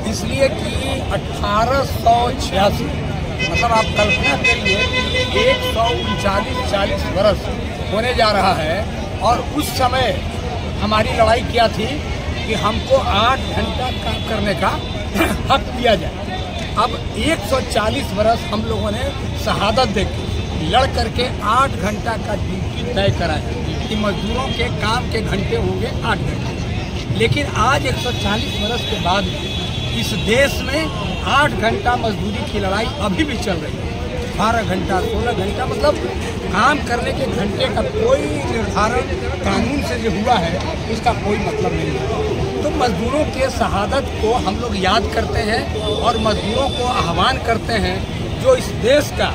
इसलिए कि 1886 मतलब आप कल्पना करिए 139-40 वर्ष होने जा रहा है। और उस समय हमारी लड़ाई क्या थी कि हमको 8 घंटा काम करने का हक दिया जाए। अब 140 वर्ष हम लोगों ने शहादत देके लड़ करके 8 घंटा का ड्यूटी तय करा है कि मजदूरों के काम के घंटे होंगे 8 घंटे। लेकिन आज 140 वर्ष के बाद इस देश में 8 घंटा मजदूरी की लड़ाई अभी भी चल रही है। 12 घंटा 16 घंटा मतलब काम करने के घंटे का कोई निर्धारण कानून से जो हुआ है इसका कोई मतलब नहीं है। तो मजदूरों के शहादत को हम लोग याद करते हैं और मजदूरों को आह्वान करते हैं जो इस देश का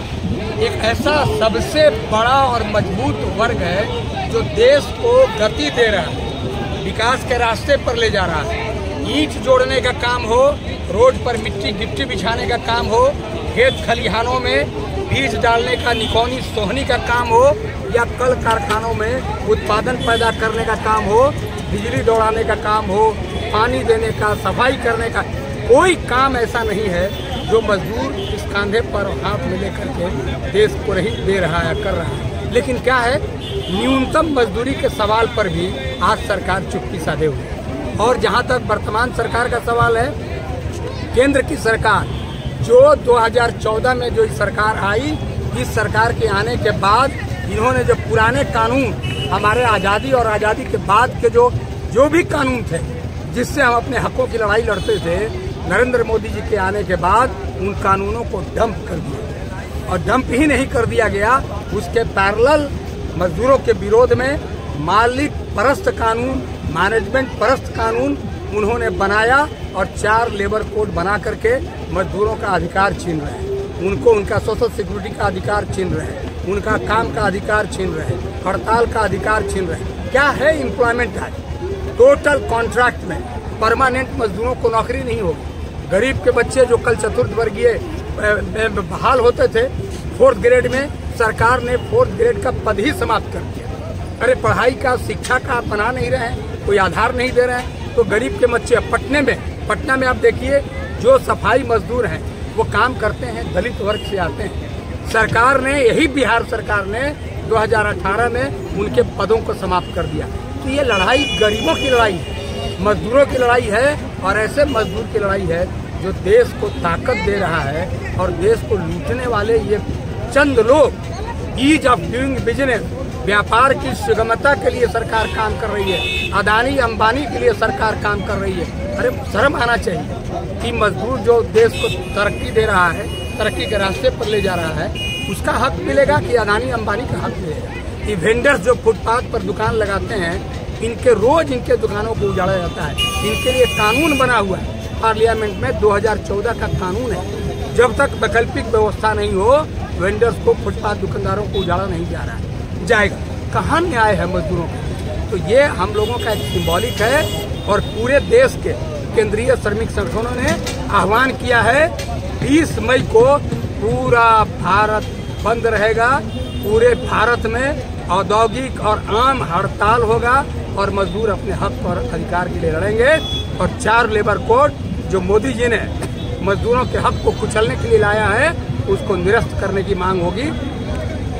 एक ऐसा सबसे बड़ा और मजबूत वर्ग है जो देश को गति दे रहा है, विकास के रास्ते पर ले जा रहा है। ईंट जोड़ने का काम हो, रोड पर मिट्टी गिट्टी बिछाने का काम हो, खेत खलिहानों में बीज डालने का निकौनी सोहनी का काम हो, या कल कारखानों में उत्पादन पैदा करने का काम हो, बिजली दौड़ाने का काम हो, पानी देने का, सफाई करने का, कोई काम ऐसा नहीं है जो मजदूर इस कांधे पर हाथ में लेकर के देश को नहीं दे रहा है, कर रहा है। लेकिन क्या है, न्यूनतम मजदूरी के सवाल पर भी आज सरकार चुप्पी साधे हुई है। और जहां तक वर्तमान सरकार का सवाल है, केंद्र की सरकार जो 2014 में जो सरकार आई, इस सरकार के आने के बाद इन्होंने जो पुराने कानून हमारे आज़ादी और आज़ादी के बाद के जो भी कानून थे जिससे हम अपने हकों की लड़ाई लड़ते थे, नरेंद्र मोदी जी के आने के बाद उन कानूनों को डंप कर दिया गया। और डंप ही नहीं कर दिया गया, उसके पैरेलल मजदूरों के विरोध में मालिक परस्त कानून, मैनेजमेंट परस्त कानून उन्होंने बनाया और 4 लेबर कोड बना करके मजदूरों का अधिकार छीन रहे हैं। उनको उनका सोशल सिक्योरिटी का अधिकार छीन रहे हैं, उनका काम का अधिकार छीन रहे हैं, हड़ताल का अधिकार छीन रहे हैं। क्या है एम्प्लॉयमेंट एक्ट? टोटल कॉन्ट्रैक्ट में परमानेंट मजदूरों को नौकरी नहीं होगी। गरीब के बच्चे जो कल चतुर्थ वर्गीय बहाल होते थे 4th ग्रेड में, सरकार ने 4th ग्रेड का पद ही समाप्त कर दिया। अरे पढ़ाई का, शिक्षा का आप बना नहीं रहे हैं, कोई आधार नहीं दे रहे हैं, तो गरीब के बच्चे पटना में आप देखिए जो सफाई मजदूर हैं वो काम करते हैं, दलित वर्ग से आते हैं। सरकार ने, यही बिहार सरकार ने 2018 में उनके पदों को समाप्त कर दिया। तो ये लड़ाई गरीबों की लड़ाई है, मजदूरों की लड़ाई है, और ऐसे मजदूर की लड़ाई है जो देश को ताकत दे रहा है। और देश को लूटने वाले ये चंद लोग, ईज ऑफ डूइंग बिजनेस, व्यापार की सुगमता के लिए सरकार काम कर रही है, अदानी अंबानी के लिए सरकार काम कर रही है। अरे शर्म आना चाहिए कि मजदूर जो देश को तरक्की दे रहा है, तरक्की के रास्ते पर ले जा रहा है, उसका हक मिलेगा कि अदानी अंबानी का हक मिलेगा। ये वेंडर्स जो फुटपाथ पर दुकान लगाते हैं, रोज इनके दुकानों को उजाड़ा जाता है। इनके लिए कानून बना हुआ है पार्लियामेंट में, 2014 का कानून है। जब तक वैकल्पिक व्यवस्था नहीं हो, वेंडर्स को, फुटपाथ दुकानदारों को उजाड़ा नहीं जा रहा है, जाएगा। कहाँ न्याय है मजदूरों का? तो ये हम लोगों का एक सिंबॉलिक है। और पूरे देश के केंद्रीय श्रमिक संगठनों ने आह्वान किया है 20 मई को पूरा भारत बंद रहेगा। पूरे भारत में औद्योगिक और आम हड़ताल होगा और मजदूर अपने हक और अधिकार के लिए लड़ेंगे। और 4 लेबर कोड जो मोदी जी ने मजदूरों के हक को कुचलने के लिए लाया है, उसको निरस्त करने की मांग होगी।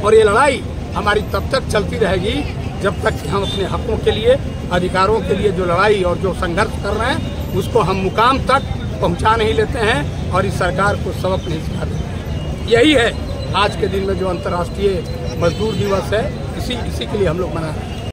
और ये लड़ाई हमारी तब तक चलती रहेगी जब तक कि हम अपने हकों के लिए, अधिकारों के लिए जो लड़ाई और जो संघर्ष कर रहे हैं उसको हम मुकाम तक पहुंचा नहीं लेते हैं और इस सरकार को सबक नहीं सिखाते। यही है आज के दिन में जो अंतर्राष्ट्रीय मजदूर दिवस है, इसी के लिए हम लोग मना रहे हैं।